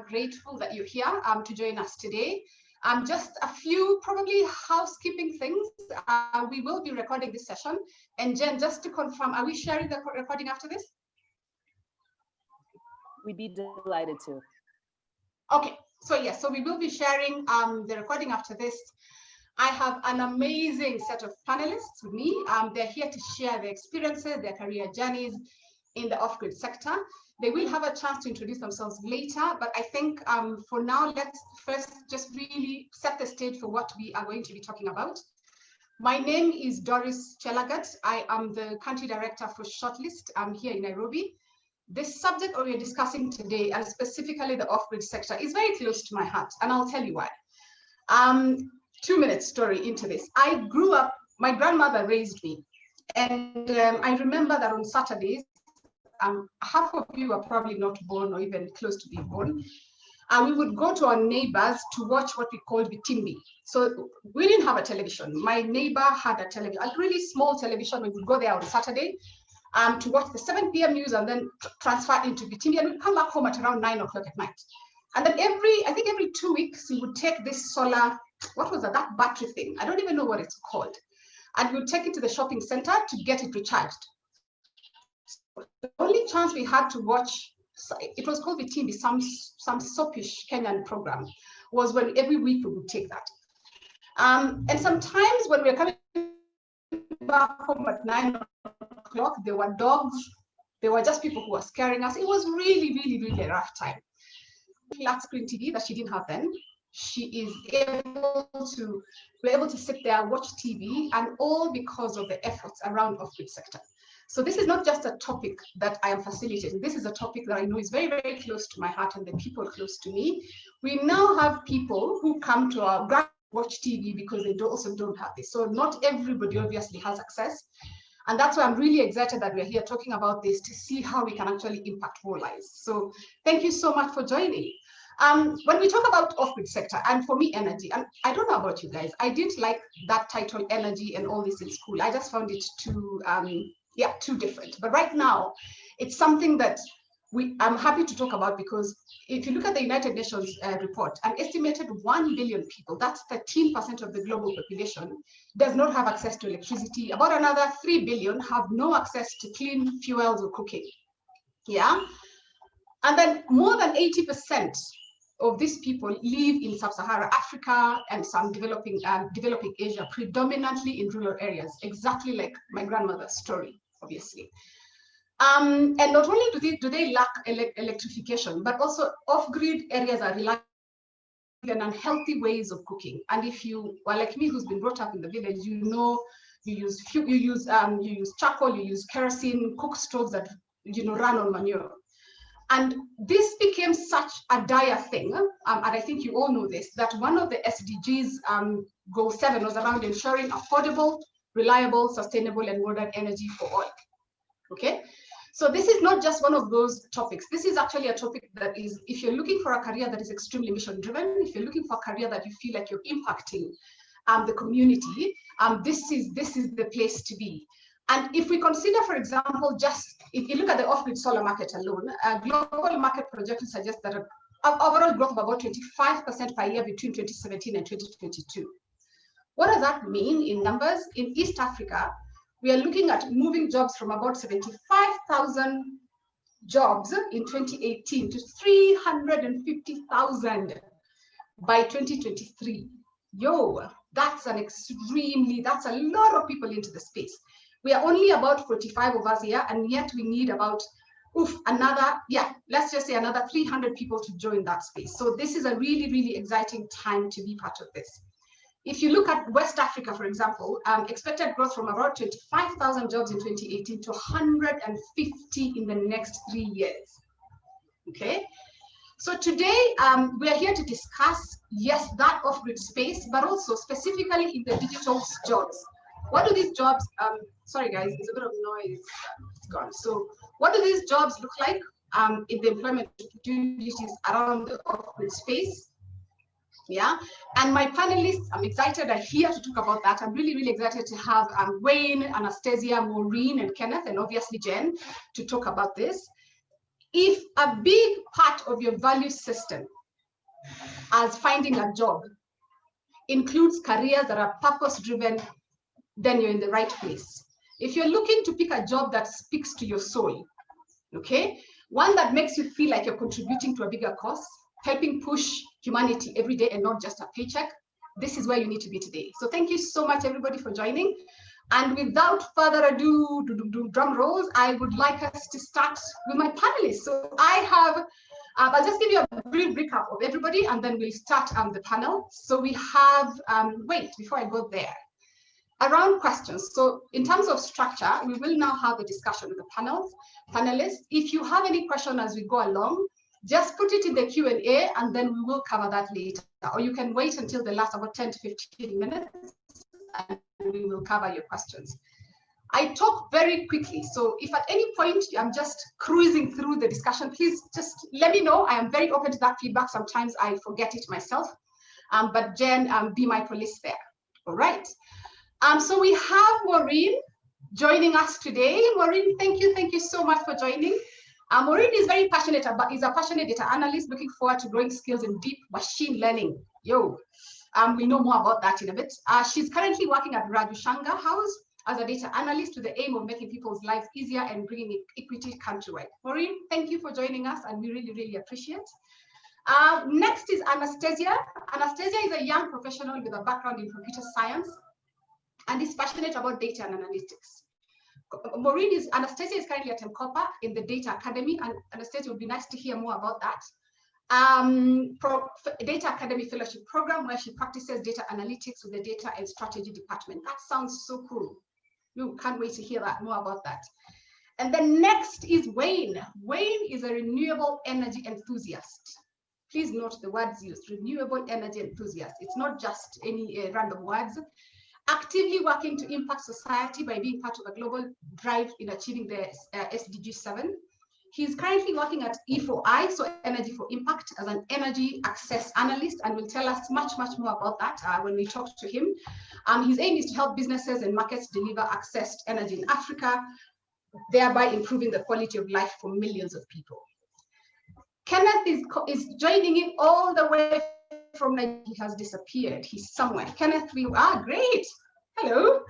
grateful that you're here to join us today. Just a few probably housekeeping things. We will be recording this session. And Jen, just to confirm, are we sharing the recording after this? We'd be delighted to. Okay, so yes, so we will be sharing the recording after this. I have an amazing set of panelists with me. They're here to share their experiences, their career journeys in the off-grid sector. They will have a chance to introduce themselves later, but I think for now, let's first just really set the stage for what we are going to be talking about. My name is Doris Chelagat. I am the country director for Shortlist here in Nairobi. This subject we're discussing today, and specifically the off-grid sector, is very close to my heart, and I'll tell you why. 2-minute story into this. I grew up, my grandmother raised me, and I remember that on Saturdays, half of you are probably not born or even close to being born, we would go to our neighbors to watch what we called Vitimbi. So we didn't have a television. My neighbor had a television, a really small television. We would go there on Saturday to watch the 7 p.m. news and then transfer into Vitimbi, and we'd come back home at around 9 o'clock at night. And then I think every 2 weeks, we would take this solar, what was that battery thing? I don't even know what it's called. And we would take it to the shopping center to get it recharged. The only chance we had to watch, it was called Vitimbi, some soapish Kenyan program, was when every week we would take that. And sometimes when we were coming back home at 9 o'clock, there were dogs, there were just people who were scaring us. It was really, really, really a rough time. Flat screen TV that she didn't have then. We're able to sit there, watch TV, and all because of the efforts around off-grid sector. So this is not just a topic that I am facilitating. This is a topic that I know is very, very close to my heart and the people close to me. We now have people who come to our watch TV because they also don't have this. So not everybody obviously has access. And that's why I'm really excited that we're here talking about this to see how we can actually impact more lives. So thank you so much for joining. When we talk about off-grid sector, and for me, energy, and I don't know about you guys, I didn't like that title, energy, and all this in school. I just found it too different. But right now, it's something that I'm happy to talk about, because if you look at the United Nations report, an estimated 1 billion people, that's 13% of the global population, does not have access to electricity. About another 3 billion have no access to clean fuels or cooking. Yeah. And then more than 80% of these people live in sub-Saharan Africa and some developing Asia, predominantly in rural areas, exactly like my grandmother's story, obviously. And not only do they lack electrification, but also off-grid areas are relying on unhealthy ways of cooking. And if you are like me, who's been brought up in the village, you know, you use charcoal, you use kerosene, cook stoves that run on manure. And this became such a dire thing, and I think you all know this, that one of the SDGs, Goal 7, was around ensuring affordable, reliable, sustainable, and modern energy for all. Okay, so this is not just one of those topics. This is actually a topic that is, if you're looking for a career that is extremely mission-driven, if you're looking for a career that you feel like you're impacting the community, this is the place to be. And if we consider, for example, if you look at the off-grid solar market alone, global market projections suggest that an overall growth of about 25% per year between 2017 and 2022. What does that mean in numbers? In East Africa, we are looking at moving jobs from about 75,000 jobs in 2018 to 350,000 by 2023. That's a lot of people into the space. We are only about 45 of us here, and yet we need about let's just say another 300 people to join that space. So this is a really, really exciting time to be part of this. If you look at West Africa, for example, expected growth from about 25,000 jobs in 2018 to 150 in the next 3 years. Okay. So today, we are here to discuss, yes, that off-grid space, but also specifically in the digital jobs. What do these jobs, sorry guys, there's a bit of noise, it's gone. So what do these jobs look like in the employment opportunities around the off-grid space? Yeah, and my panelists, I'm excited, are here to talk about that. I'm really, really excited to have Wayne, Anastasia, Maureen, and Kenneth, and obviously Jen, to talk about this. If a big part of your value system as finding a job includes careers that are purpose-driven, then you're in the right place. If you're looking to pick a job that speaks to your soul, okay, one that makes you feel like you're contributing to a bigger cause, helping push humanity every day and not just a paycheck, this is where you need to be today. So thank you so much, everybody, for joining. And without further ado, drum rolls, I would like us to start with my panelists. So I have, I'll just give you a brief recap of everybody, and then we'll start the panel. So we have, wait, before I go there, around questions. So in terms of structure, we will now have a discussion with the panelists. If you have any question as we go along, just put it in the Q&A, and then we will cover that later. Or you can wait until the last about 10 to 15 minutes, and we will cover your questions. I talk very quickly, so if at any point I'm just cruising through the discussion, please just let me know. I am very open to that feedback. Sometimes I forget it myself, but Jen, be my police there. All right. So we have Maureen joining us today. Maureen, thank you so much for joining. Maureen is very passionate about, is a passionate data analyst looking forward to growing skills in deep machine learning. We know more about that in a bit. She's currently working at Raju Shanga House as a data analyst with the aim of making people's lives easier and bringing equity countrywide. Maureen, thank you for joining us, and we really appreciate. Next is Anastasia. Anastasia is a young professional with a background in computer science and is passionate about data and analytics. Anastasia is currently at MCOPA in the Data Academy, and Anastasia, would be nice to hear more about that. Data Academy Fellowship Program, where she practices data analytics with the Data and Strategy Department. That sounds so cool. You can't wait to hear that more about that. And then next is Wayne. Wayne is a renewable energy enthusiast. Please note the words used, renewable energy enthusiast. It's not just any random words. Actively working to impact society by being part of a global drive in achieving the SDG 7. He's currently working at E4I, so Energy for Impact, as an energy access analyst, and will tell us much more about that when we talk to him. His aim is to help businesses and markets deliver access to energy in Africa, thereby improving the quality of life for millions of people. Kenneth is joining in all the way from Nigeria. He has disappeared. He's somewhere. Kenneth, we are great. Hello.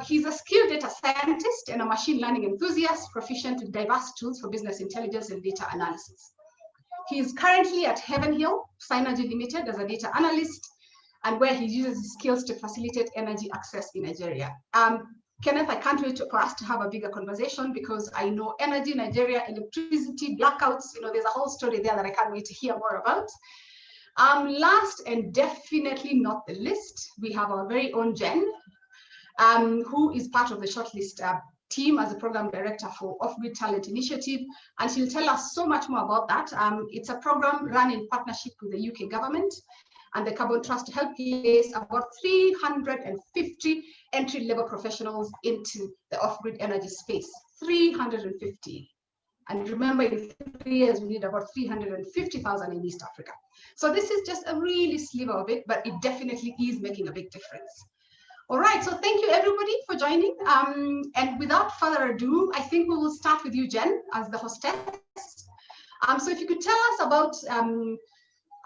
He's a skilled data scientist and a machine learning enthusiast, proficient with diverse tools for business intelligence and data analysis. He is currently at Heaven Hill Synergy Limited as a data analyst, and where he uses his skills to facilitate energy access in Nigeria. Kenneth, I can't wait for us to have a bigger conversation, because I know energy, Nigeria, electricity, blackouts, there's a whole story there that I can't wait to hear more about. Last and definitely not the least, we have our very own Jen, who is part of the shortlist team as a program director for Off-Grid Talent Initiative, and she'll tell us so much more about that. It's a program run in partnership with the UK government and the Carbon Trust to help place about 350 entry-level professionals into the off-grid energy space. 350. And remember, in 3 years, we need about 350,000 in East Africa. So this is just a really sliver of it, but it definitely is making a big difference. All right, so thank you everybody for joining. And without further ado, I think we will start with you, Jen, as the hostess. So if you could tell us about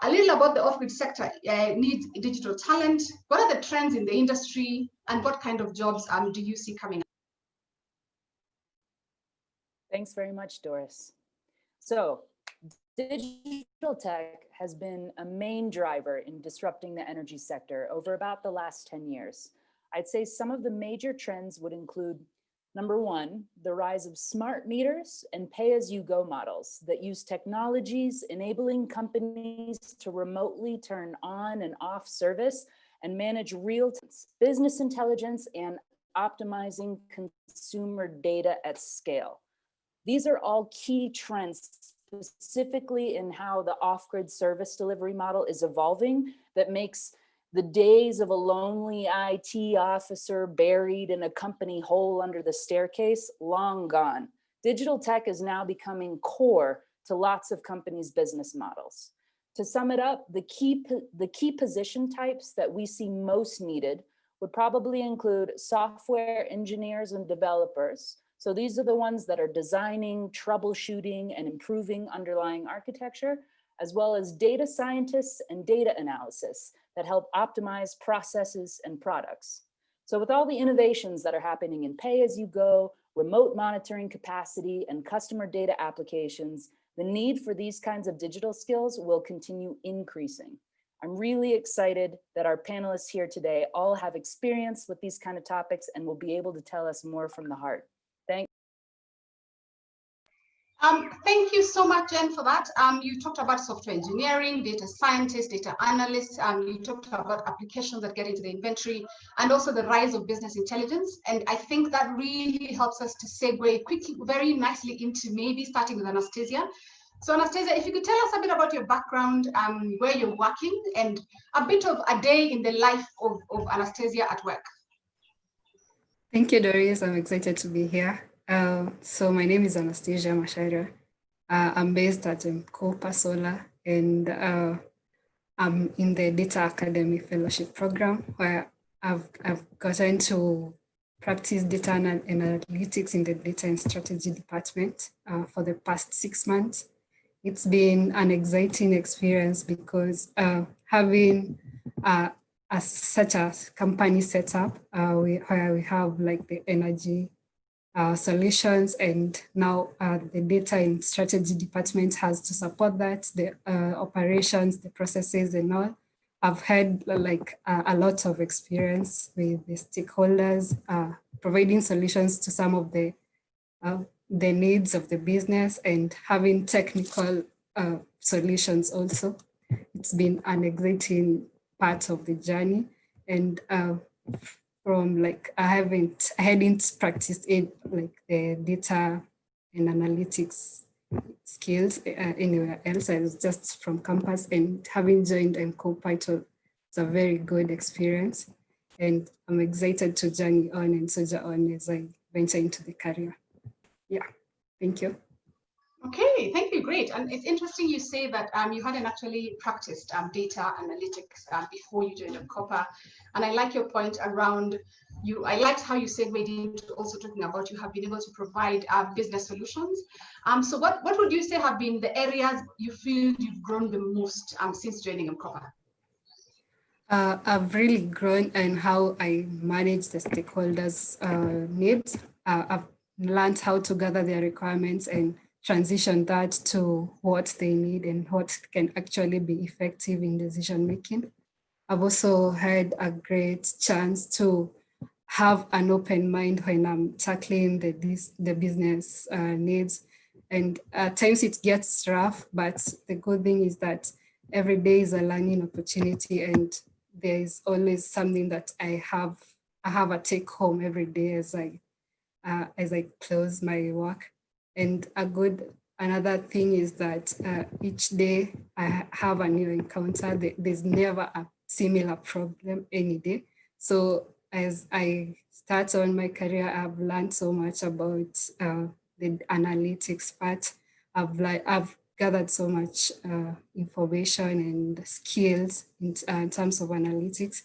a little about the off-grid sector needs digital talent. What are the trends in the industry, and what kind of jobs do you see coming up? Thanks very much, Doris. So digital tech has been a main driver in disrupting the energy sector over about the last 10 years. I'd say some of the major trends would include, number one, the rise of smart meters and pay-as-you-go models that use technologies enabling companies to remotely turn on and off service and manage real-time business intelligence and optimizing consumer data at scale. These are all key trends, specifically in how the off-grid service delivery model is evolving, that makes the days of a lonely IT officer buried in a company hole under the staircase long gone. Digital tech is now becoming core to lots of companies' business models. To sum it up, the key position types that we see most needed would probably include software engineers and developers, So these are the ones that are designing, troubleshooting, and improving underlying architecture, as well as data scientists and data analysis that help optimize processes and products. So with all the innovations that are happening in pay-as-you-go, remote monitoring capacity, and customer data applications, the need for these kinds of digital skills will continue increasing. I'm really excited that our panelists here today all have experience with these kind of topics and will be able to tell us more from the heart. Thank you so much, Jen, for that. You talked about software engineering, data scientists, data analysts. You talked about applications that get into the inventory and also the rise of business intelligence. And I think that really helps us to segue quickly, very nicely into maybe starting with Anastasia. So Anastasia, if you could tell us a bit about your background, where you're working, and a bit of a day in the life of Anastasia at work. Thank you, Doris. I'm excited to be here. So my name is Anastasia Macharia. I'm based at Mkopa Solar, and I'm in the Data Academy Fellowship Program, where I've gotten to practice data analytics in the Data and Strategy Department for the past 6 months. It's been an exciting experience because having such a company set up where we have like the energy solutions, and now the Data and Strategy Department has to support that, the operations, the processes and all. I've had like a lot of experience with the stakeholders, providing solutions to some of the needs of the business and having technical solutions also. It's been an exciting part of the journey, and from like I hadn't practiced it like the data and analytics skills anywhere else. I was just from campus, and having joined Mkopa, it's a very good experience, and I'm excited to journey on and soldier on as I venture into the career. Yeah, thank you. Okay, thank you, great. And it's interesting you say that you hadn't actually practiced data analytics before you joined Mkopa. And I like your point around I liked how you segued into also talking about you have been able to provide business solutions. So what would you say have been the areas you feel you've grown the most since joining Mkopa? I've really grown in how I manage the stakeholders' needs. I've learned how to gather their requirements and transition that to what they need and what can actually be effective in decision making. I've also had a great chance to have an open mind when I'm tackling the business needs. And at times it gets rough, but the good thing is that every day is a learning opportunity, and there is always something that I have a take home every day as I close my work. And another thing is that each day I have a new encounter. There's never a similar problem any day. So as I start on my career, I've learned so much about the analytics part. I've gathered so much information and skills in terms of analytics.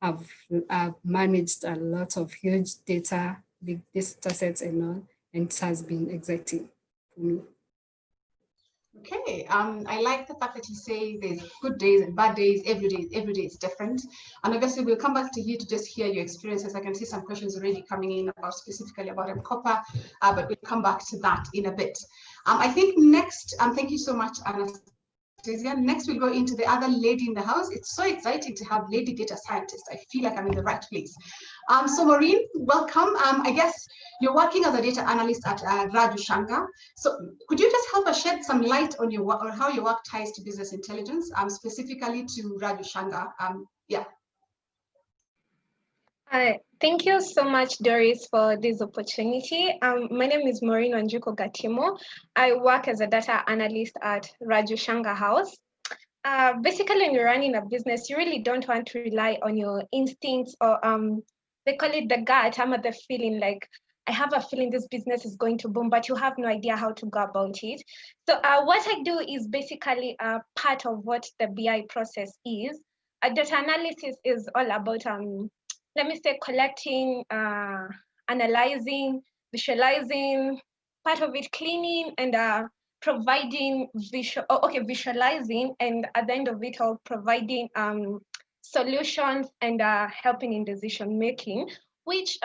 I've managed a lot of huge data, big data sets and all, and it has been exciting for me. Okay, I like the fact that you say there's good days and bad days. Every day is different. And obviously we'll come back to you to just hear your experiences. I can see some questions already coming in about specifically about Mkopa, but we'll come back to that in a bit. I think next, thank you so much, Anastasia. Next, we'll go into the other lady in the house. It's so exciting to have lady data scientists. I feel like I'm in the right place. So Maureen, welcome. I guess you're working as a data analyst at Raju Shanga. So could you just help us shed some light on your work, or how your work ties to business intelligence, specifically to Raju Shanga? Yeah. Thank you so much, Doris, for this opportunity. My name is Maureen Wanjuko Gatimo. I work as a data analyst at Raju Shanga House. Basically, when you're running a business, you really don't want to rely on your instincts, or they call it the gut, the feeling, like, I have a feeling this business is going to boom, but you have no idea how to go about it. So what I do is basically part of what the BI process is. Data analysis is all about, let me say, collecting, analyzing visualizing, part of it cleaning, and providing visualizing, and at the end of it all, providing solutions and helping in decision making, which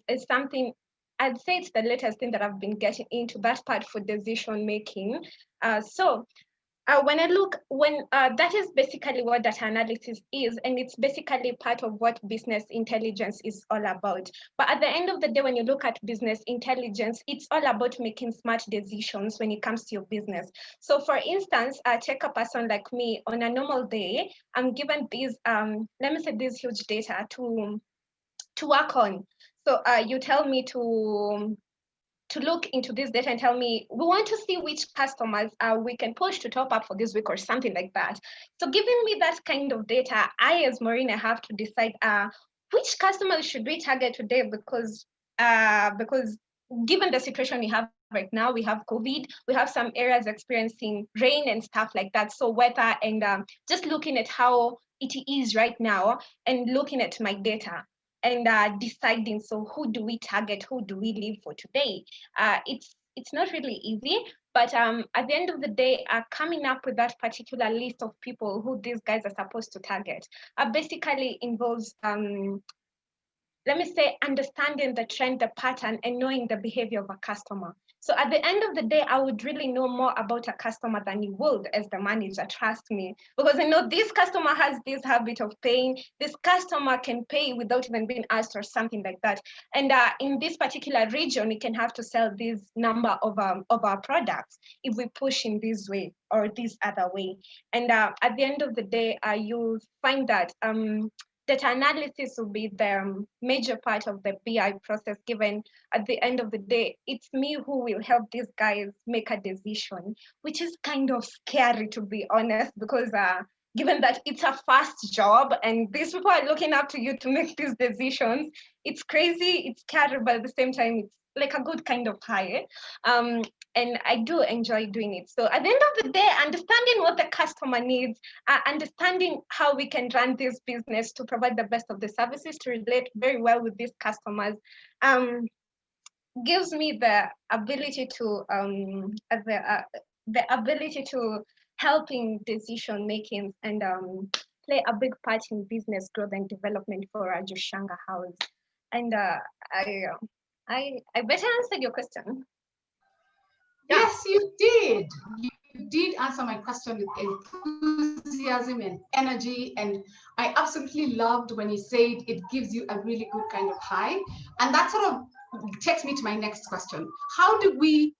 is something I'd say it's the latest thing that I've been getting into, that part for decision making. When I look, that is basically what data analysis is, and it's basically part of what business intelligence is all about. But at the end of the day, when you look at business intelligence, it's all about making smart decisions when it comes to your business. So for instance, take a person like me. On a normal day, I'm given these, let me say, this huge data to work on. So you tell me to look into this data and tell me, we want to see which customers we can push to top up for this week or something like that. So giving me that kind of data, I as Marina have to decide which customers should we target today, because given the situation we have right now, we have COVID, we have some areas experiencing rain and stuff like that. So weather and just looking at how it is right now and looking at my data and deciding, so who do we target, who do we leave for today? It's not really easy, but at the end of the day, coming up with that particular list of people who these guys are supposed to target basically involves, let me say, understanding the trend, the pattern, and knowing the behavior of a customer. So at the end of the day, I would really know more about a customer than you would as the manager, trust me. Because I know this customer has this habit of paying, this customer can pay without even being asked or something like that. And in this particular region, we can have to sell this number of our products if we push in this way or this other way. And at the end of the day, you'll find that data analysis will be the major part of the BI process, given at the end of the day, it's me who will help these guys make a decision, which is kind of scary, to be honest, because given that it's a fast job and these people are looking up to you to make these decisions, it's crazy, it's scary, but at the same time, it's like a good kind of high. And I do enjoy doing it. So at the end of the day, understanding what the customer needs, understanding how we can run this business to provide the best of the services to relate very well with these customers, gives me the ability to help in decision making and play a big part in business growth and development for Raju Shanga House. And I better answered your question. Yes, you did. You did answer my question with enthusiasm and energy. And I absolutely loved when you said it gives you a really good kind of high. And that sort of takes me to my next question. How do we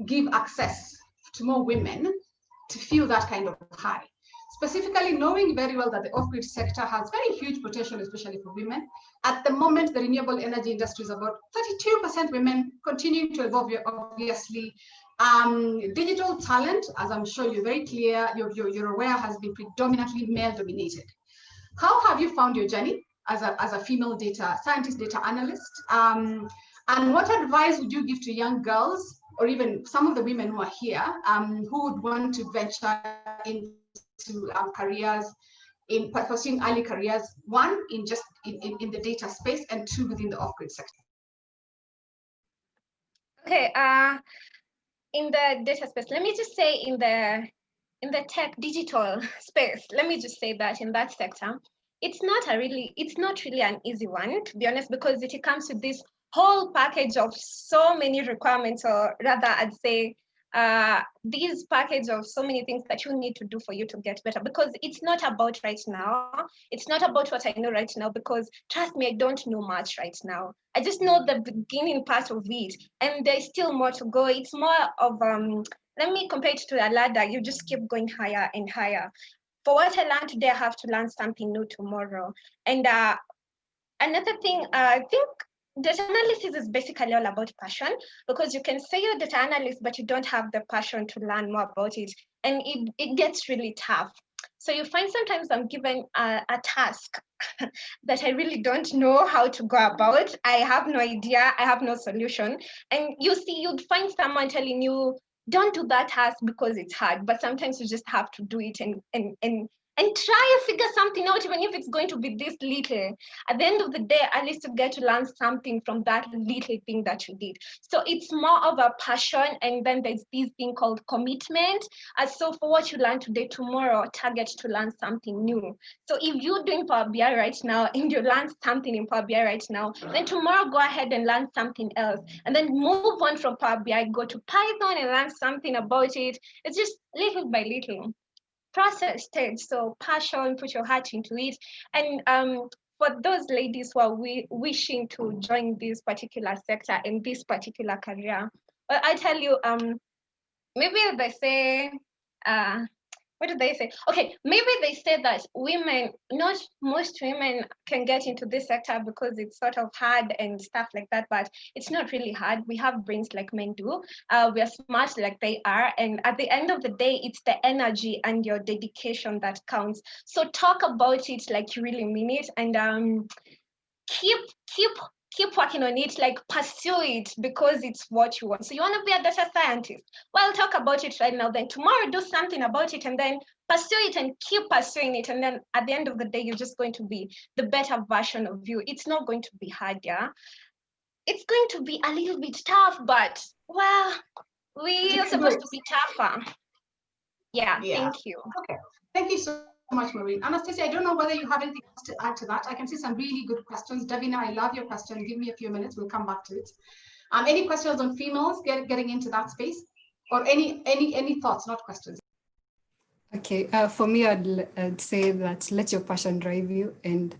give access to more women to feel that kind of high? Specifically, knowing very well that the off-grid sector has very huge potential, especially for women. At the moment, the renewable energy industry is about 32% women, continuing to evolve, obviously. Digital talent, as I'm sure you're very clear, you're aware, has been predominantly male-dominated. How have you found your journey as a female data scientist, data analyst? And what advice would you give to young girls, or even some of the women who are here, who would want to venture into careers, in pursuing early careers, one, in the data space, and two, within the off-grid sector? Okay, in the data space, let me just say in the tech digital space, let me just say that in that sector, it's not really an easy one, to be honest, because it comes with this whole package of so many requirements, or rather I'd say these package of so many things that you need to do for you to get better, because it's not about right now. It's not about what I know right now, because trust me, I don't know much right now. I just know the beginning part of it, and there's still more to go. It's more of, let me compare it to a ladder. You just keep going higher and higher. For what I learned today, I have to learn something new tomorrow. And another thing, I think data analysis is basically all about passion, because you can say you're a data analyst, but you don't have the passion to learn more about it. And it gets really tough. So you find sometimes I'm given a task that I really don't know how to go about. I have no idea. I have no solution. And you'd find someone telling you, don't do that task because it's hard. But sometimes you just have to do it and and try to figure something out, even if it's going to be this little. At the end of the day, at least you get to learn something from that little thing that you did. So it's more of a passion, and then there's this thing called commitment. So for what you learn today, tomorrow, target to learn something new. So if you're doing Power BI right now and you learn something in Power BI right now, then tomorrow go ahead and learn something else, and then move on from Power BI, go to Python and learn something about it. It's just little by little process stage. So passion, put your heart into it. And for those ladies who are wishing to join this particular sector and this particular career, well, I tell you, maybe they say, what did they say? Okay, maybe they say that women, not most women can get into this sector because it's sort of hard and stuff like that, but it's not really hard. We have brains like men do. We are smart like they are. And at the end of the day, it's the energy and your dedication that counts. So talk about it like you really mean it, and keep working on it, like pursue it because it's what you want. So you want to be a data scientist? Well, talk about it right now, then tomorrow do something about it, and then pursue it and keep pursuing it. And then at the end of the day, you're just going to be the better version of you. It's not going to be hard, yeah? It's going to be a little bit tough, but well, we are supposed to be tougher. Yeah, thank you. Okay, thank you so much, Maureen. Anastasia, I don't know whether you have anything else to add to that. I can see some really good questions. Davina, I love your question. Give me a few minutes. We'll come back to it. Any questions on females getting into that space, or any thoughts, not questions? Okay, for me, I'd say that let your passion drive you. And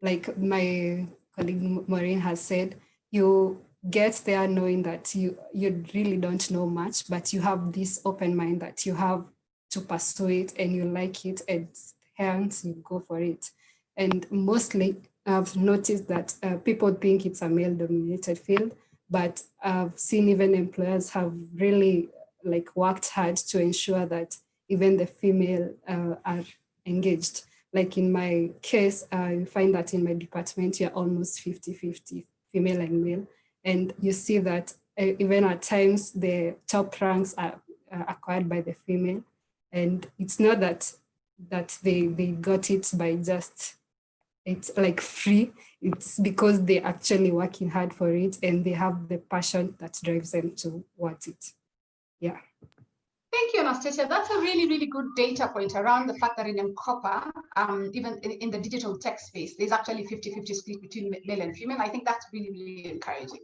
like my colleague Maureen has said, you get there knowing that you really don't know much, but you have this open mind that you have to pursue it and you like it, and hence you go for it. And mostly I've noticed that people think it's a male-dominated field, but I've seen even employers have really like worked hard to ensure that even the female are engaged. Like in my case, you find that in my department, you're almost 50-50 female and male. And you see that even at times the top ranks are acquired by the female. And it's not that they got it by just, it's like free. It's because they're actually working hard for it and they have the passion that drives them to want it. Yeah. Thank you, Anastasia. That's a really, really good data point around the fact that in M-KOPA, even in the digital tech space, there's actually 50-50 split between male and female. I think that's really, really encouraging.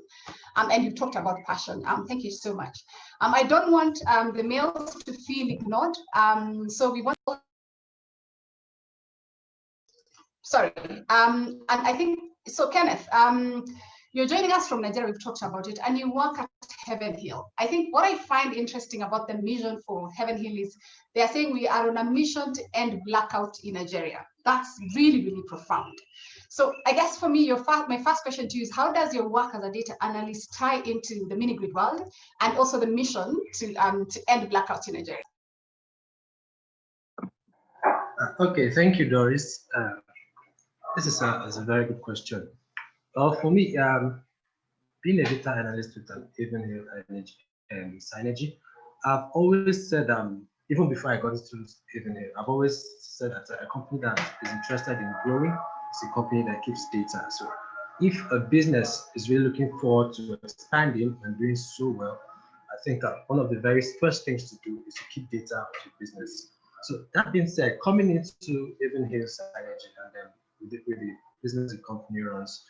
And you talked about passion. Thank you so much. I don't want the males to feel ignored. So we want, sorry. And I think, so Kenneth, you're joining us from Nigeria, we've talked about it, and you work at Heaven Hill. I think what I find interesting about the mission for Heaven Hill is they're saying we are on a mission to end blackout in Nigeria. That's really, really profound. So I guess for me, my first question to you is, how does your work as a data analyst tie into the mini-grid world and also the mission to end blackouts in Nigeria? Okay, thank you, Doris. This is a very good question. Well, for me, being a data analyst with Heaven Hill and Synergy, I've always said, even before I got into Heaven Hill, I've always said that a company that is interested in growing is a company that keeps data. So if a business is really looking forward to expanding and doing so well, I think that one of the very first things to do is to keep data of your business. So that being said, coming into Heaven Hill Synergy and then with the business the company runs,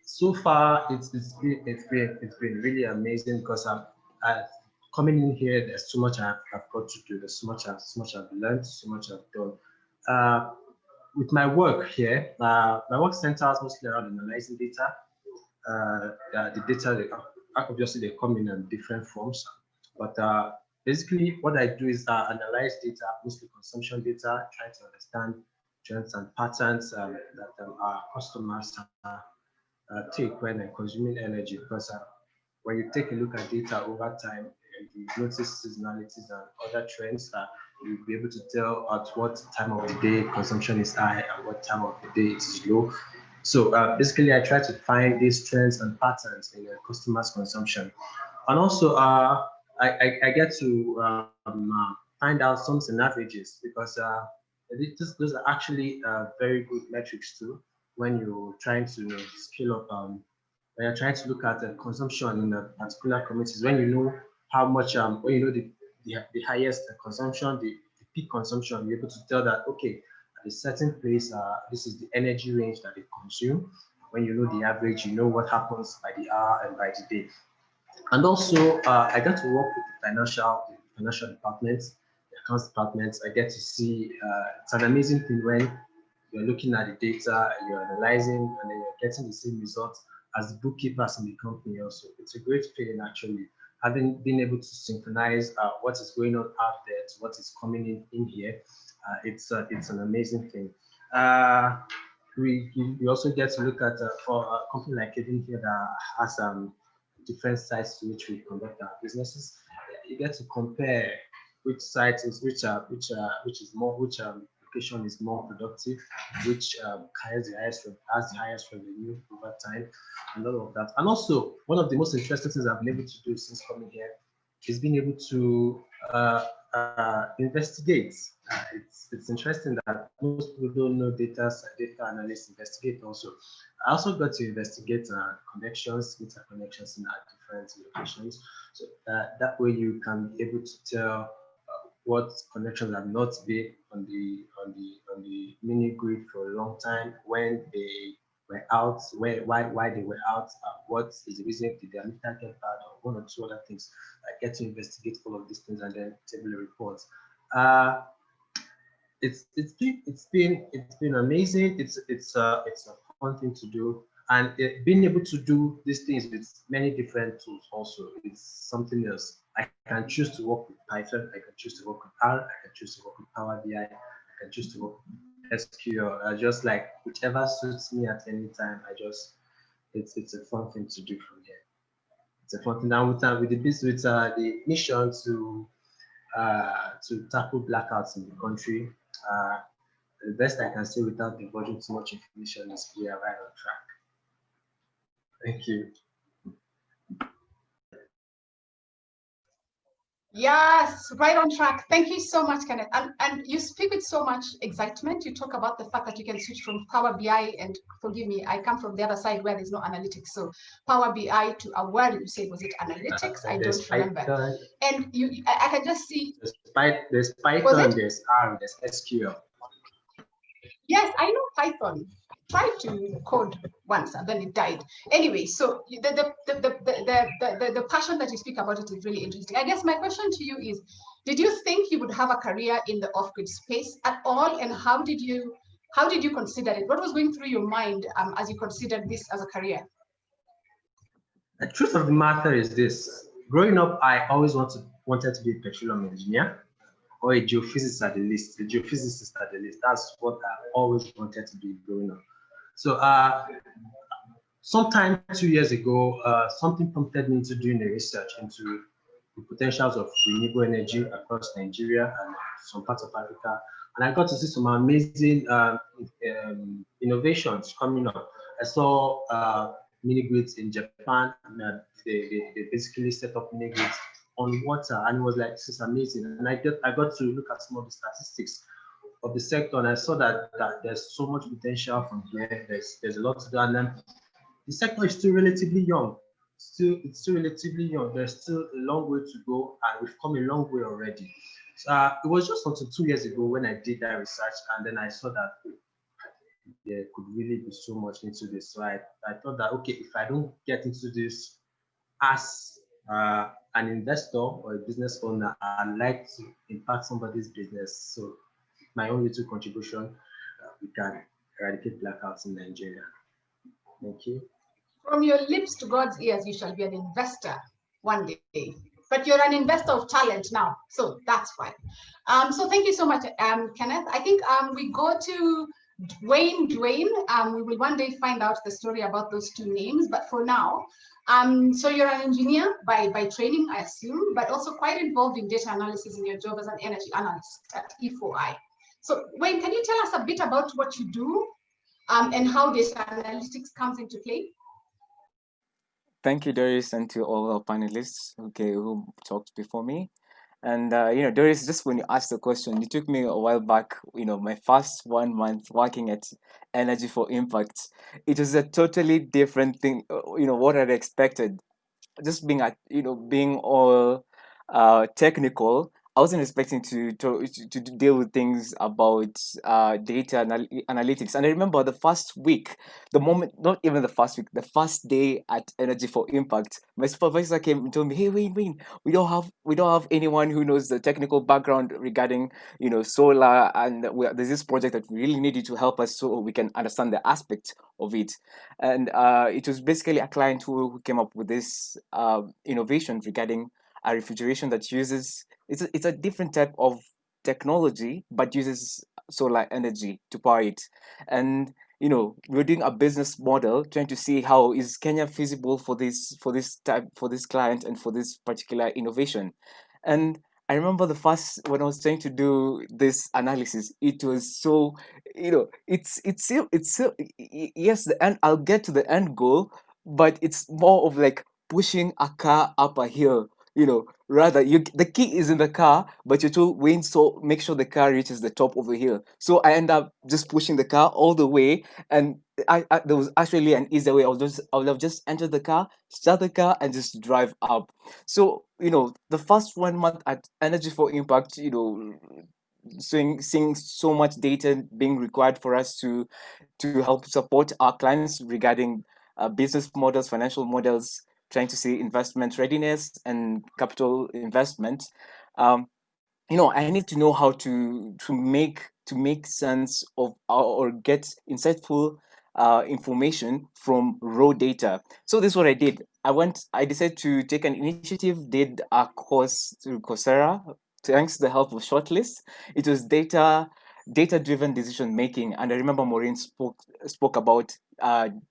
so far it's been really amazing because I've coming in here, there's so much I've got to do, there's so much I've learned, so much I've done. With my work here, my work centers mostly around analyzing data. The data, obviously they come in different forms, but basically what I do is analyze data, mostly consumption data, try to understand trends and patterns that our customers take when they're consuming energy. Because when you take a look at data over time, you notice seasonalities and other trends. You'll be able to tell at what time of the day consumption is high and what time of the day it is low. So basically, I try to find these trends and patterns in customers' consumption. And also, I get to find out sums and averages, because those are actually very good metrics too when you're trying to scale up. When you're trying to look at the consumption in a particular communities, when you know how much, when you know the highest consumption, the peak consumption, you're able to tell that, okay, at a certain place, this is the energy range that they consume. When you know the average, you know what happens by the hour and by the day. And also, I got to work with the financial departments, the accounts departments. I get to see, it's an amazing thing when you're looking at the data, you're analyzing, and then you're getting the same results as the bookkeepers in the company also. It's a great feeling actually, having been able to synchronize what is going on out there to what is coming in here. It's an amazing thing. We also get to look at for a company like Kevin here that has different sites to which we conduct our businesses. You get to compare which site is which is more, which location is more productive, which has the highest revenue over time, and all of that. And also, one of the most interesting things I've been able to do since coming here is being able to investigate. It's interesting that most people don't know data analysts investigate also. I also got to investigate connections, interconnections in our different locations. So that way you can be able to tell what connections have not been on the mini grid for a long time, when they were out, why they were out, what is the reason did their meter get bad, or one or two other things. I get to investigate all of these things and then table a report. It's been amazing. It's a fun thing to do, and being able to do these things with many different tools also, it's something else. I can choose to work with Python, I can choose to work with R, I can choose to work with Power BI, I can choose to work with SQL. Just like whichever suits me at any time. It's a fun thing to do from here. It's a fun thing. Now with the mission to tackle blackouts in the country. The best I can say without divulging too much information is we are right on track. Thank you. Yes, right on track. Thank you so much, Kenneth. And you speak with so much excitement. You talk about the fact that you can switch from Power BI, and forgive me, I come from the other side where there's no analytics. So Power BI to where did you say, was it analytics? I don't remember. Python. And I can just see. There's Python, there's R, there's SQL. Yes, I know Python. Tried to code once and then it died. Anyway, so the passion that you speak about it is really interesting. I guess my question to you is, did you think you would have a career in the off-grid space at all, and how did you consider it? What was going through your mind as you considered this as a career? The truth of the matter is this: growing up, I always wanted to be a petroleum engineer or a geophysicist at the least. A geophysicist at the least. That's what I always wanted to be growing up. So sometime 2 years ago, something prompted me into doing a research into the potentials of renewable energy across Nigeria and some parts of Africa. And I got to see some amazing innovations coming up. I saw mini grids in Japan. They basically set up mini grids on water, and it was like, this is amazing. And I got to look at some of the statistics of the sector, and I saw that there's so much potential from here. There's a lot to do, and then the sector is still relatively young. It's still relatively young. There's still a long way to go, and we've come a long way already. So it was just until 2 years ago when I did that research, and then I saw that there could really be so much into this. So I thought that, okay, if I don't get into this as an investor or a business owner, I'd like to impact somebody's business. So my own little contribution, we can eradicate blackouts in Nigeria. Thank you. From your lips to God's ears, you shall be an investor one day. But you're an investor of talent now, so that's fine. So thank you so much, Kenneth. I think we go to Dwayne. We will one day find out the story about those two names, but for now, so you're an engineer by training, I assume, but also quite involved in data analysis in your job as an energy analyst at E4I. So Wayne, can you tell us a bit about what you do and how data analytics comes into play? Thank you, Doris, and to all our panelists who talked before me. And Doris, just when you asked the question, it took me a while back. My first 1 month working at Energy for Impact, it was a totally different thing. What I'd expected, just being all technical. I wasn't expecting to deal with things about analytics. And I remember the first week, the moment, not even the first week, the first day at Energy for Impact, my supervisor came and told me, "Hey, Wayne, we don't have anyone who knows the technical background regarding solar, and there's this project that we really need you to help us so we can understand the aspects of it." And it was basically a client who came up with this innovation regarding a refrigeration that uses, it's a different type of technology but uses solar energy to power it. And we're doing a business model trying to see how is Kenya feasible for this client and for this particular innovation. And I remember the first when I was trying to do this analysis, it was so, yes, the end, I'll get to the end goal, but it's more of like pushing a car up a hill. Rather, the key is in the car, but you're told Wayne, so make sure the car reaches the top of the hill. So I end up just pushing the car all the way, and there was actually an easier way. I would have just entered the car, start the car, and just drive up. So the first 1 month at Energy for Impact, seeing so much data being required for us to help support our clients regarding business models, financial models, trying to see investment readiness and capital investment. Um, I need to know how to make sense of or get insightful information from raw data. So this is what I did. I decided to take an initiative, did a course through Coursera, thanks to the help of Shortlist. It was data-driven decision making, and I remember Maureen spoke about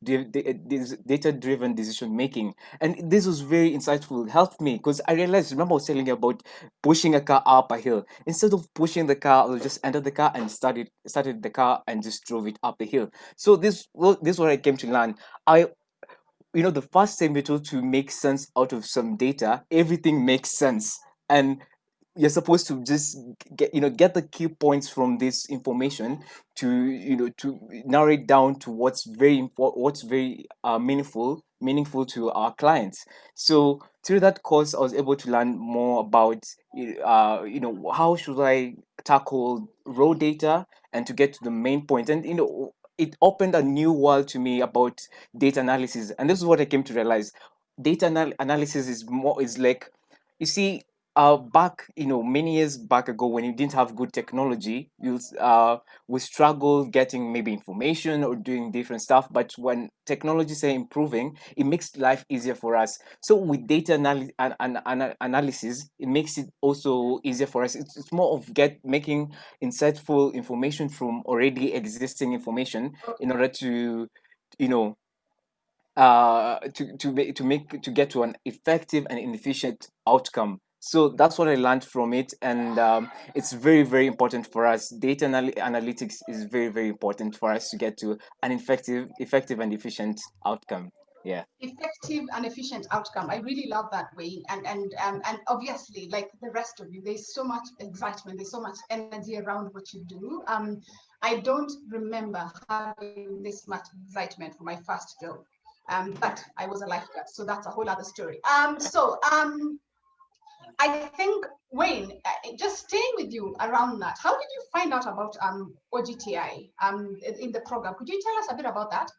data-driven decision making, and this was very insightful. It helped me because I realized. Remember, I was telling you about pushing a car up a hill. Instead of pushing the car, I'll just enter the car and started the car and just drove it up the hill. So this is what I came to learn. I the first time we're told to make sense out of some data, everything makes sense. And you're supposed to just get the key points from this information to narrow it down to what's very meaningful to our clients. So through that course, I was able to learn more about how should I tackle raw data and to get to the main point. And it opened a new world to me about data analysis. And this is what I came to realize. Analysis is like, you see, back many years back ago, when you didn't have good technology, we struggle getting maybe information or doing different stuff. But when technologies are improving, it makes life easier for us. So with data analysis, it makes it also easier for us. It's more of making insightful information from already existing information in order to you know to get to an effective and an efficient outcome. So that's what I learned from it, and it's very, very important for us. Analytics is very, very important for us to get to an effective and efficient outcome. Yeah. Effective and efficient outcome. I really love that, Wayne. And obviously, like the rest of you, there's so much excitement, there's so much energy around what you do. I don't remember having this much excitement for my first job. But I was a lifeguard, so that's a whole other story. I think, Wayne, just staying with you around that, how did you find out about OGTI in the program? Could you tell us a bit about that?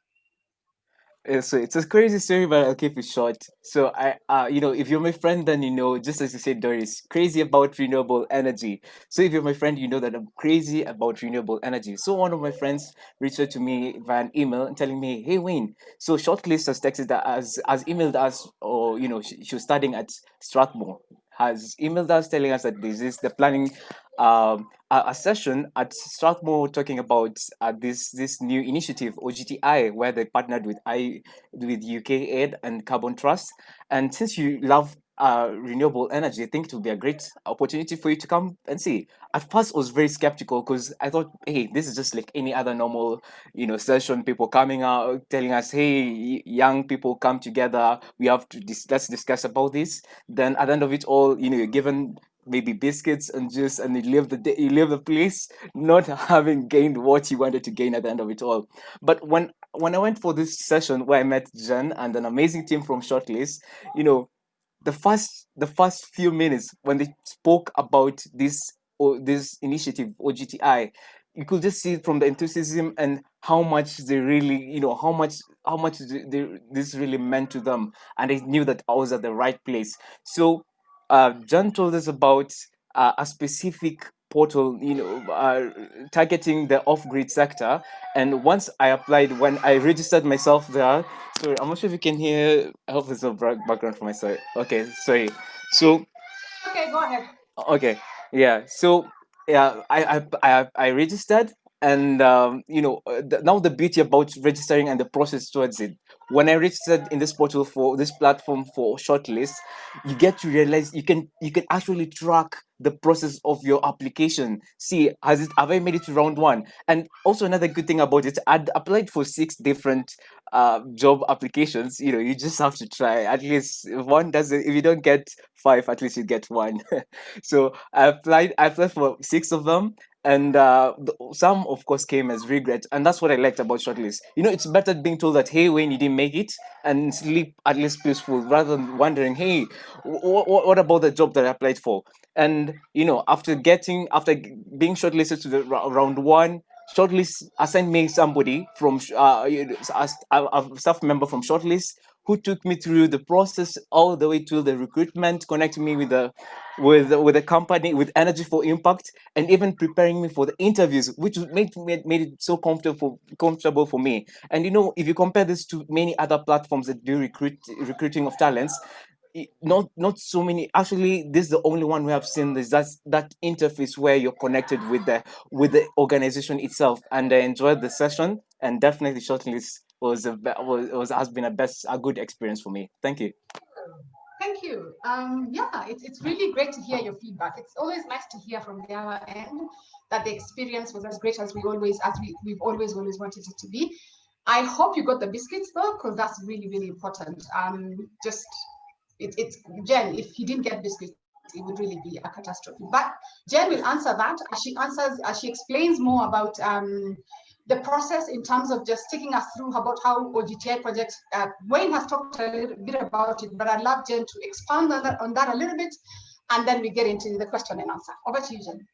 So it's a crazy story, but I'll keep it short. So if you're my friend, then just as you said, Doris, crazy about renewable energy. So if you're my friend, you know that I'm crazy about renewable energy. So one of my friends reached out to me via an email and telling me, "Hey Wayne, so Shortlist has texted that has emailed us, or she was studying at Strathmore, has emailed us telling us that they're planning a session at Strathmore talking about this new initiative OGTI, where they partnered with UK Aid and Carbon Trust. And since you love renewable energy, I think it would be a great opportunity for you to come and see." At first, I was very skeptical because I thought, hey, this is just like any other normal session. People coming out telling us, hey, young people, come together. We have to let's discuss about this. Then at the end of it all, you're given maybe biscuits and juice, and you leave you leave the place not having gained what you wanted to gain at the end of it all. But when I went for this session where I met Jen and an amazing team from Shortlist, you know, the first few minutes when they spoke about this initiative OGTI, you could just see from the enthusiasm and how much they really, how much this really meant to them, and they knew that I was at the right place. So John told us about a specific portal, targeting the off-grid sector. And once I applied, when I registered myself there, sorry, I'm not sure if you can hear. I hope there's no background for my side. Okay, sorry. So Okay, go ahead. okay, yeah. So yeah, I registered, and now the beauty about registering and the process towards it. When I registered in this portal for this platform for shortlist, you get to realize you can actually track the process of your application. See, have I made it to round one? And also another good thing about it, I'd applied for 6 different job applications. You just have to try at least if one doesn't. If you don't get 5, at least you get one. So I applied for 6 of them, and some of course came as regret, and that's what I liked about shortlist. It's better being told that, hey, Wayne, you didn't make it, and sleep at least peaceful, rather than wondering, hey, what about the job that I applied for? And being shortlisted to the round one, shortlist assigned me somebody from a staff member from shortlist, who took me through the process all the way to the recruitment, connecting me with the company, with Energy for Impact, and even preparing me for the interviews, which made it so comfortable for me. And if you compare this to many other platforms that do recruiting of talents, not so many. Actually, this is the only one we have seen. Is that interface where you're connected with the organization itself. And I enjoyed the session, and definitely shortlist has been a good experience for me. Thank you. Thank you. Yeah, it's really great to hear your feedback. It's always nice to hear from the other end that the experience was as great as we've always wanted it to be. I hope you got the biscuits though, because that's really, really important. Just it's Jen, if you didn't get biscuits, it would really be a catastrophe. But Jen will answer that as she explains more about the process in terms of just taking us through about how OGTI projects. Wayne has talked a little bit about it, but I'd love Jen to expand on that a little bit, and then we get into the question and answer. Over to you, Jen.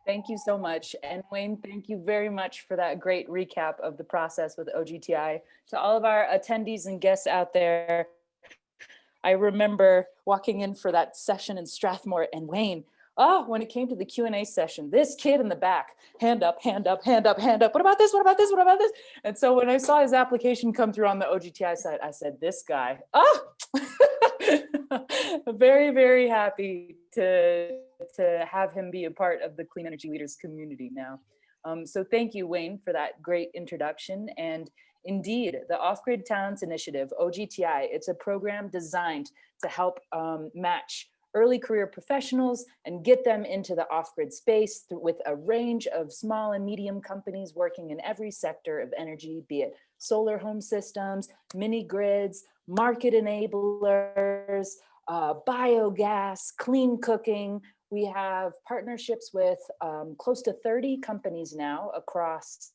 Thank you so much. And Wayne, thank you very much for that great recap of the process with OGTI. To all of our attendees and guests out there, I remember walking in for that session in Strathmore, and Wayne, when it came to the Q&A session, this kid in the back, hand up, hand up, hand up, hand up. What about this? What about this? What about this? And so when I saw his application come through on the OGTI side, I said, this guy, very, very happy to have him be a part of the Clean Energy Leaders community now. So thank you, Wayne, for that great introduction. And indeed, the Off-Grid Talents Initiative, OGTI, it's a program designed to help match early career professionals and get them into the off-grid space with a range of small and medium companies working in every sector of energy, be it solar home systems, mini grids, market enablers, biogas, clean cooking. We have partnerships with close to 30 companies now across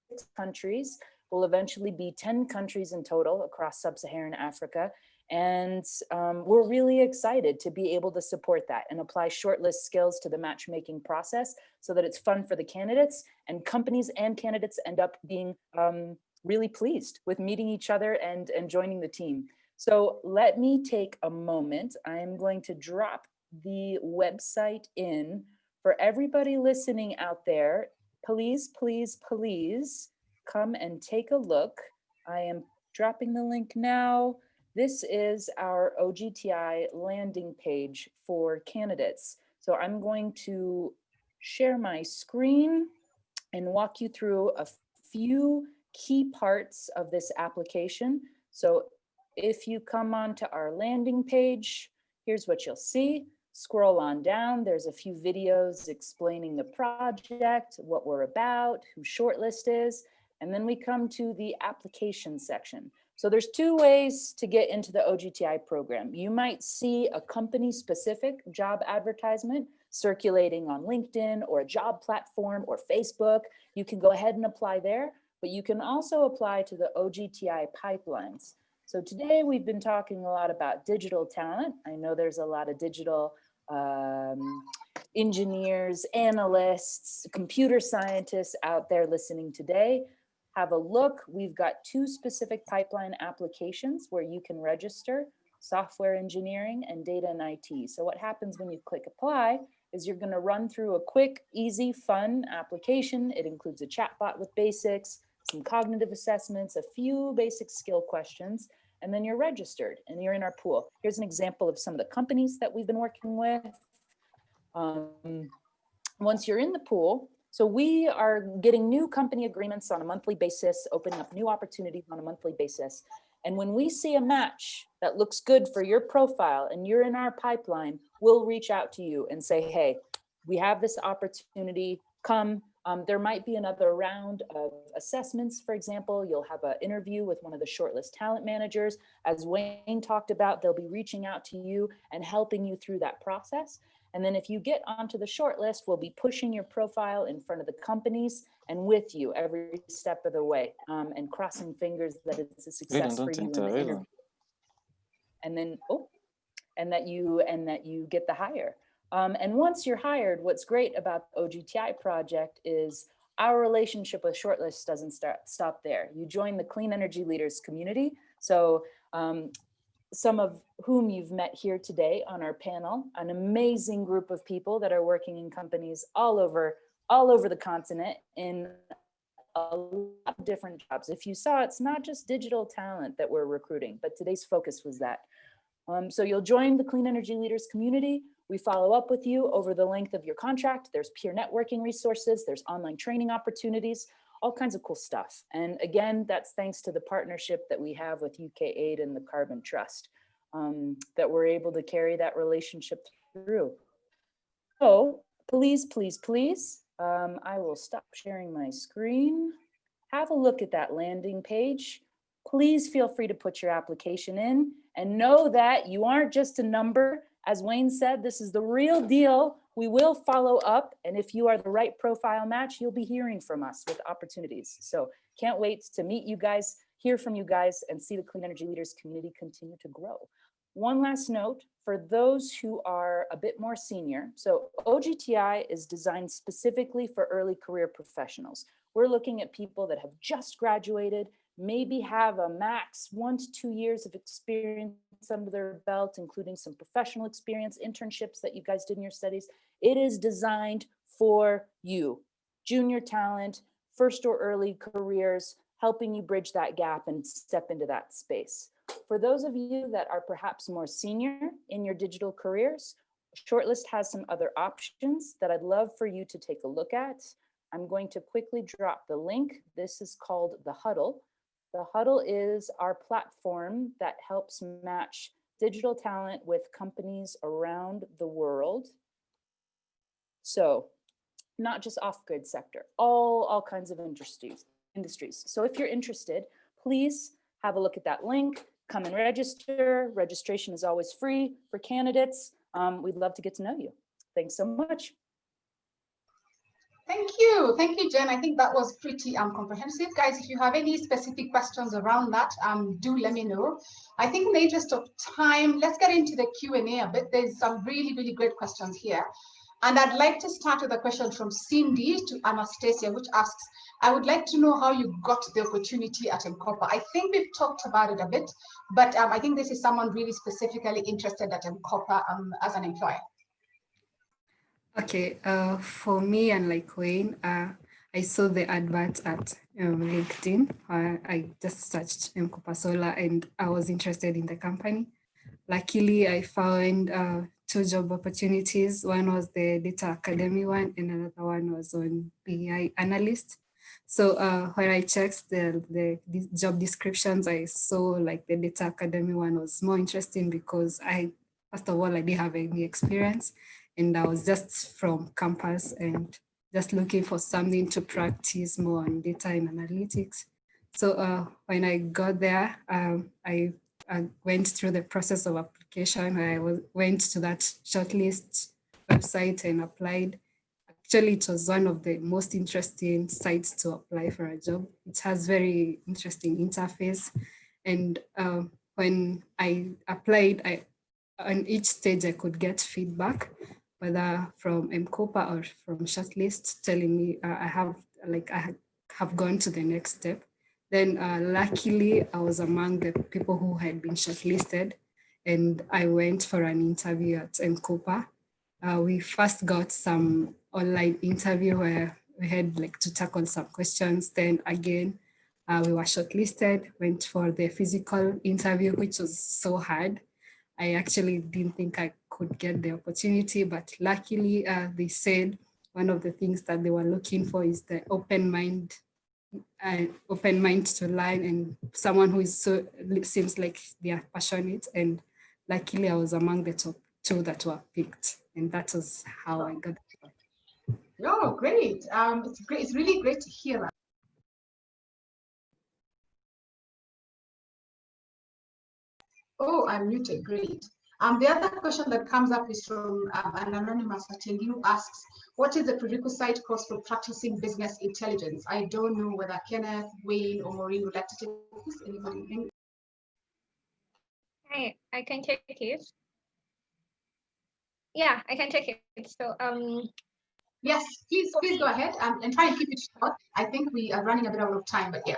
6 countries. Will eventually be 10 countries in total across sub-Saharan Africa. And we're really excited to be able to support that and apply shortlist skills to the matchmaking process so that it's fun for the candidates, and companies and candidates end up being really pleased with meeting each other and joining the team. So let me take a moment. I'm going to drop the website in for everybody listening out there. Please, please, please come and take a look. I am dropping the link now. This is our OGTI landing page for candidates. So I'm going to share my screen and walk you through a few key parts of this application. So if you come onto our landing page, here's what you'll see. Scroll on down, there's a few videos explaining the project, what we're about, who Shortlist is, and then we come to the application section. So there's two ways to get into the OGTI program. You might see a company-specific job advertisement circulating on LinkedIn or a job platform or Facebook. You can go ahead and apply there, but you can also apply to the OGTI pipelines. So today we've been talking a lot about digital talent. I know there's a lot of digital engineers, analysts, computer scientists out there listening today. Have a look. We've got two specific pipeline applications where you can register: software engineering and data and IT. So what happens when you click apply is you're going to run through a quick, easy, fun application. It includes a chatbot with basics, some cognitive assessments, a few basic skill questions, and then you're registered and you're in our pool. Here's an example of some of the companies that we've been working with. Once you're in the pool, so we are getting new company agreements on a monthly basis, opening up new opportunities on a monthly basis. And when we see a match that looks good for your profile and you're in our pipeline, we'll reach out to you and say, hey, we have this opportunity, come. There might be another round of assessments, for example. You'll have an interview with one of the shortlist talent managers. As Wayne talked about, they'll be reaching out to you and helping you through that process. And then if you get onto the shortlist, we'll be pushing your profile in front of the companies and with you every step of the way, and crossing fingers that it's a success for you in the interview. And then, and that you get the hire. And once you're hired, what's great about the OGTI project is our relationship with Shortlist doesn't stop there. You join the Clean Energy Leaders community. So some of whom you've met here today on our panel, an amazing group of people that are working in companies all over the continent in a lot of different jobs. If you saw, it's not just digital talent that we're recruiting, but today's focus was that. So you'll join the Clean Energy Leaders community. We follow up with you over the length of your contract. There's peer networking resources, there's online training opportunities, all kinds of cool stuff. And again, that's thanks to the partnership that we have with UK8 and the Carbon Trust, that we're able to carry that relationship through. So please, please, please, I will stop sharing my screen. Have a look at that landing page. Please feel free to put your application in and know that you aren't just a number. As Wayne said, this is the real deal. We will follow up. And if you are the right profile match, you'll be hearing from us with opportunities. So can't wait to meet you guys, hear from you guys, and see the Clean Energy Leaders community continue to grow. One last note for those who are a bit more senior. So OGTI is designed specifically for early career professionals. We're looking at people that have just graduated, maybe have a max 1 to 2 years of experience under their belt, including some professional experience, internships that you guys did in your studies. It is designed for you, junior talent, first or early careers, helping you bridge that gap and step into that space. For those of you that are perhaps more senior in your digital careers, Shortlist has some other options that I'd love for you to take a look at. I'm going to quickly drop the link. This is called The Huddle. The Huddle is our platform that helps match digital talent with companies around the world. So not just off-grid sector, all kinds of industries. So if you're interested, please have a look at that link, come and register. Registration is always free for candidates. We'd love to get to know you. Thanks so much. Thank you, Jen. I think that was pretty comprehensive. Guys, if you have any specific questions around that, do let me know. I think in the interest of time, let's get into the Q&A a bit. There's some really, really great questions here. And I'd like to start with a question from Cindy to Anastasia, which asks, I would like to know how you got the opportunity at M-KOPA. I think we've talked about it a bit, but I think this is someone really specifically interested at M-KOPA as an employer. Okay, for me, and like Wayne, I saw the advert at LinkedIn. I just searched M-KOPA Solar and I was interested in the company. Luckily, I found 2 job opportunities. One was the Data Academy one and another one was on BI analyst. So when I checked the job descriptions, I saw like the Data Academy one was more interesting because first of all, I didn't have any experience. And I was just from campus and just looking for something to practice more on data and analytics. So when I got there, I went through the process of application. Went to that shortlist website and applied. Actually, it was one of the most interesting sites to apply for a job. It has very interesting interface. And when I applied, on each stage I could get feedback, whether from MCOPA or from shortlist, telling me I have gone to the next step. Then luckily I was among the people who had been shortlisted, and I went for an interview at MCOPA. We first got some online interview where we had like to tackle some questions. Then again, we were shortlisted, went for the physical interview, which was so hard. I actually didn't think I could get the opportunity, but luckily they said one of the things that they were looking for is the open mind to learn, and someone who is seems like they are passionate. And luckily I was among the top 2 that were picked, and that was how I got the job. Oh, great. It's great. It's really great to hear that. Oh, I'm muted. Great. The other question that comes up is from an anonymous attendee who asks, what is the prerequisite course for practicing business intelligence? I don't know whether Kenneth, Wayne, or Maureen would like to take this. Anybody? I can take it. Yeah, I can take it. So yes, please go ahead and try and keep it short. I think we are running a bit out of time, but yeah.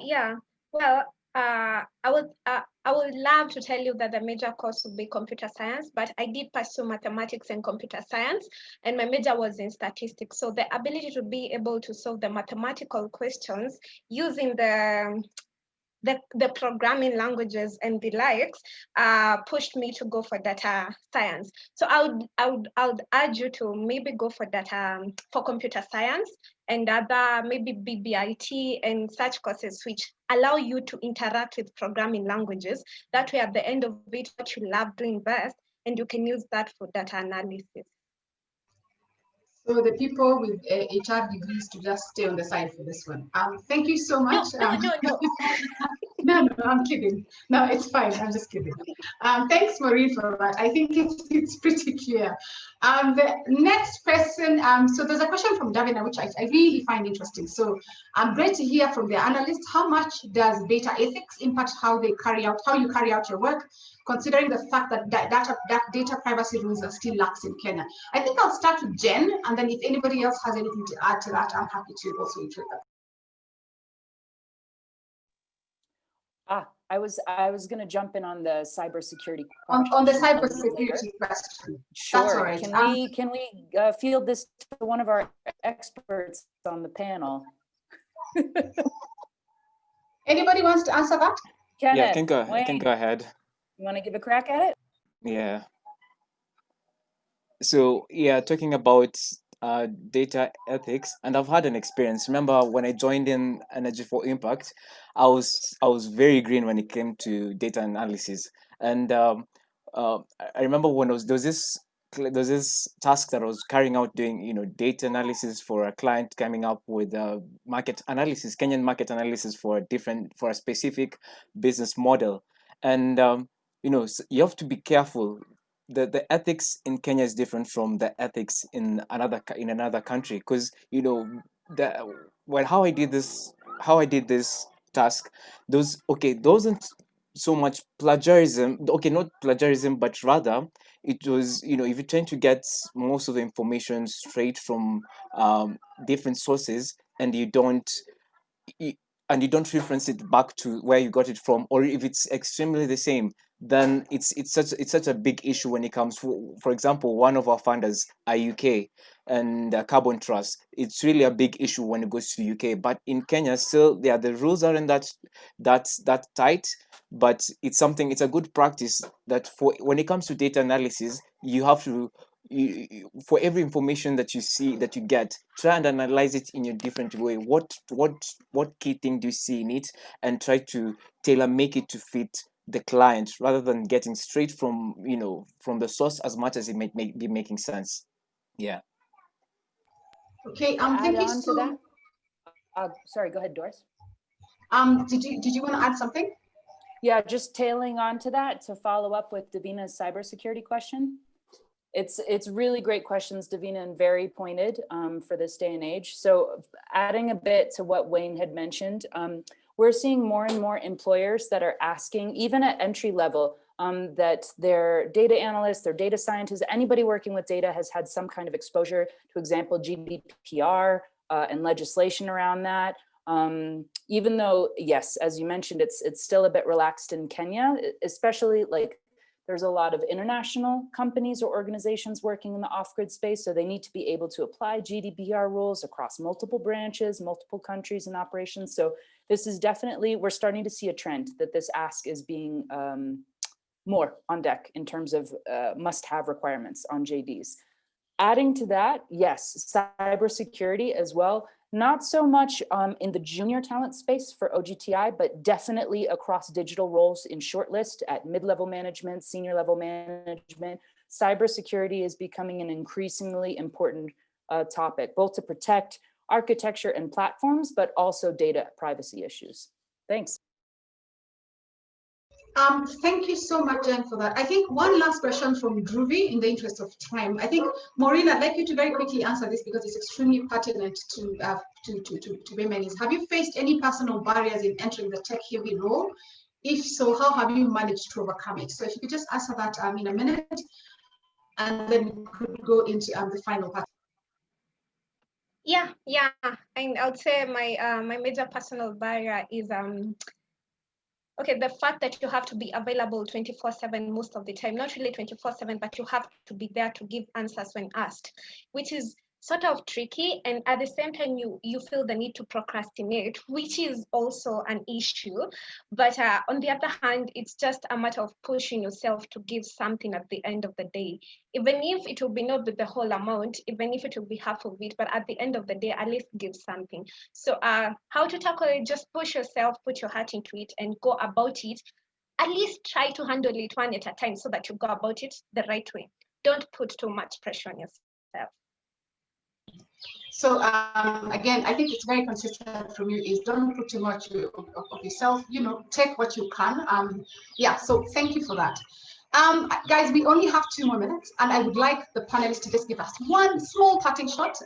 Yeah. Well, I would love to tell you that the major course would be computer science, but I did pursue mathematics and computer science, and my major was in statistics. So the ability to be able to solve the mathematical questions using the programming languages and the likes pushed me to go for data science. So I would urge you to maybe go for for computer science and other maybe BBIT and such courses which allow you to interact with programming languages. That way, at the end of it, what you love doing best, and you can use that for data analysis. So the people with HR degrees to just stay on the side for this one. Thank you so much. No, I'm kidding. No, it's fine. I'm just kidding. Thanks, Maureen, for that. I think it's pretty clear. The next person, so there's a question from Davina, which I really find interesting. So I'm great to hear from the analyst. How much does data ethics impact how you carry out your work, considering the fact that data privacy rules are still lax in Kenya? I think I'll start with Jen, and then if anybody else has anything to add to that, I'm happy to also include that. I was going to jump in on the cybersecurity question. On the cybersecurity question. Sure. That's all right. Can we field this to one of our experts on the panel? Anybody wants to answer that? Kenneth, yeah, I can go ahead. You want to give a crack at it? Yeah. So yeah, talking about data ethics, and I've had an experience. Remember when I joined in Energy for Impact, I was very green when it came to data analysis, and I remember when there was this task that I was carrying out, doing data analysis for a client, coming up with market analysis, Kenyan market analysis for a specific business model, and you have to be careful. The ethics in Kenya is different from the ethics in another country, because how I did this task, those aren't so much plagiarism. Okay, not plagiarism, but rather it was, if you're trying to get most of the information straight from different sources, and you don't reference it back to where you got it from, or if it's extremely the same, then it's such a big issue when it comes, for example, one of our funders, IUK and Carbon Trust. It's really a big issue when it goes to UK, but in Kenya still, the rules aren't that tight, but it's a good practice that for when it comes to data analysis, you have to, for every information that you see, that you get, try and analyze it in a different way. What key thing do you see in it, and try to tailor make it to fit the client, rather than getting straight from the source, as much as it may be making sense. Yeah. Okay, thank you so. Sorry, go ahead, Doris. Did you want to add something? Yeah, just tailing on to that to follow up with Davina's cybersecurity question. It's really great questions, Davina, and very pointed for this day and age. So adding a bit to what Wayne had mentioned, we're seeing more and more employers that are asking, even at entry level, that their data analysts, their data scientists, anybody working with data has had some kind of exposure to, example, GDPR and legislation around that. Even though, yes, as you mentioned, it's still a bit relaxed in Kenya, especially like there's a lot of international companies or organizations working in the off-grid space, so they need to be able to apply GDPR rules across multiple branches, multiple countries and operations. So this is definitely, we're starting to see a trend that this ask is being more on deck in terms of must-have requirements on JDs. Adding to that, yes, cybersecurity as well. Not so much in the junior talent space for OGTI, but definitely across digital roles in shortlist at mid-level management, senior level management. Cybersecurity is becoming an increasingly important topic, both to protect architecture and platforms, but also data privacy issues. Thanks. Thank you so much, Jen, for that. I think one last question from Dhruvi in the interest of time. I think, Maureen, I'd like you to very quickly answer this because it's extremely pertinent to women. Have you faced any personal barriers in entering the tech-heavy role? If so, how have you managed to overcome it? So if you could just answer that in a minute, and then we could go into the final part. Yeah, and I would say my major personal barrier is okay, the fact that you have to be available 24/7 most of the time, not really 24/7, but you have to be there to give answers when asked, which is sort of tricky. And at the same time, you feel the need to procrastinate, which is also an issue. But on the other hand, it's just a matter of pushing yourself to give something at the end of the day. Even if it will be not the whole amount, even if it will be half of it, but at the end of the day, at least give something. So how to tackle it, just push yourself, put your heart into it and go about it. At least try to handle it one at a time so that you go about it the right way. Don't put too much pressure on yourself. So again, I think it's very consistent from you is don't put too much of yourself, take what you can. Yeah, so thank you for that. Guys, we only have 2 more minutes and I would like the panelists to just give us one small parting shot.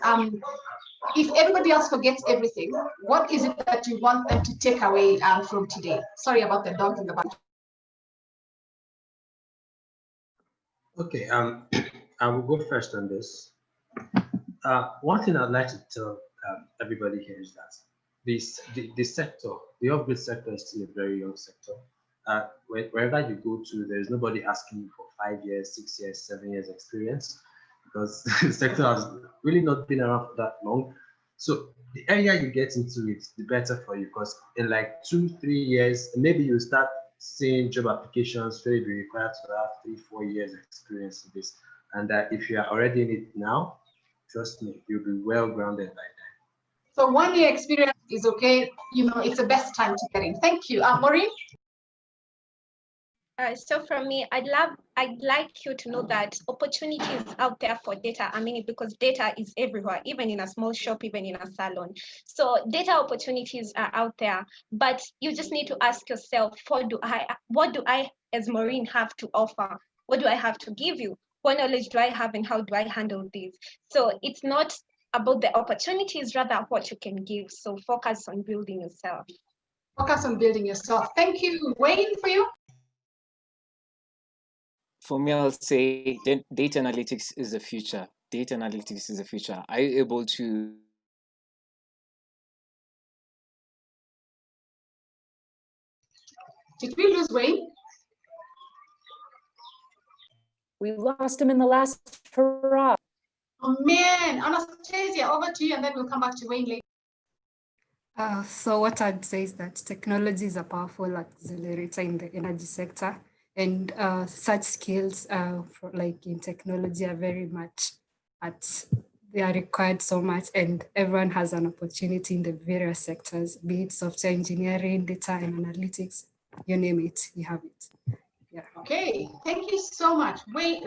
If everybody else forgets everything, what is it that you want them to take away from today? Sorry about the dog in the back. Okay, I will go first on this. One thing I'd like to tell everybody here is that the sector, the off-grid sector is still a very young sector. Wherever you go to, there's nobody asking you for 5 years, 6 years, 7 years experience because the sector has really not been around for that long. So the earlier you get into it, the better for you because in like 2-3 years, maybe you start seeing job applications where you be required to have 3-4 years experience in this. And if you are already in it now, trust me, you'll be well grounded by then. So 1 year experience is okay. It's the best time to get in. Thank you. Maureen? So for me, I'd like you to know that opportunities out there for data. I mean, because data is everywhere, even in a small shop, even in a salon. So data opportunities are out there, but you just need to ask yourself, what do I as Maureen have to offer? What do I have to give you? What knowledge do I have and how do I handle this? So it's not about the opportunities, rather what you can give. So focus on building yourself. Focus on building yourself. Thank you. Wayne, for you? For me, I'll say data analytics is the future. Data analytics is the future. Are you able to Did we lose Wayne? We lost him in the last hurrah. Oh man, Anastasia, over to you, and then we'll come back to Wayne later. So what I'd say is that technology is a powerful accelerator in the energy sector, and such skills like in technology are very much they are required so much, and everyone has an opportunity in the various sectors, be it software engineering, data and analytics, you name it, you have it. Yeah. Okay, thank you so much. Wayne,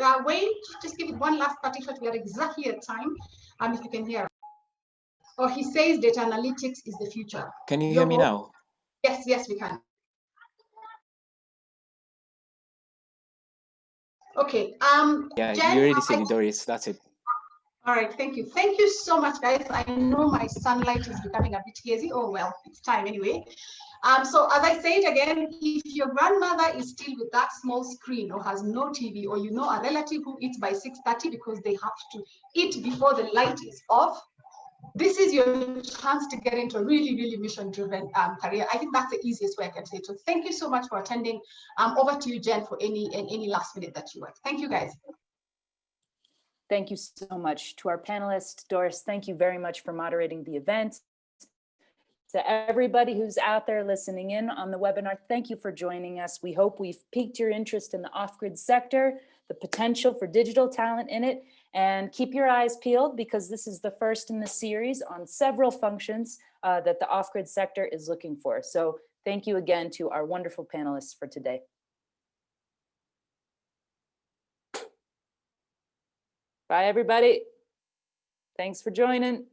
just give it one last parting shot. We are exactly at time. If you can hear. Oh, he says data analytics is the future. Can you hear me now? Yes, yes, we can. Okay. Yeah, Jen, you already said it, Doris. That's it. All right, thank you. Thank you so much, guys. I know my sunlight is becoming a bit hazy. Oh, well, it's time anyway. So as I say it again, if your grandmother is still with that small screen or has no TV, or you know a relative who eats by 6:30 because they have to eat before the light is off, this is your chance to get into a really, really mission-driven career. I think that's the easiest way I can say it. So thank you so much for attending. Over to you, Jen, for any last minute that you want. Thank you, guys. Thank you so much to our panelists. Doris, thank you very much for moderating the event. To everybody who's out there listening in on the webinar, thank you for joining us. We hope we've piqued your interest in the off-grid sector, the potential for digital talent in it, and keep your eyes peeled because this is the first in the series on several functions that the off-grid sector is looking for. So thank you again to our wonderful panelists for today. Bye, everybody. Thanks for joining.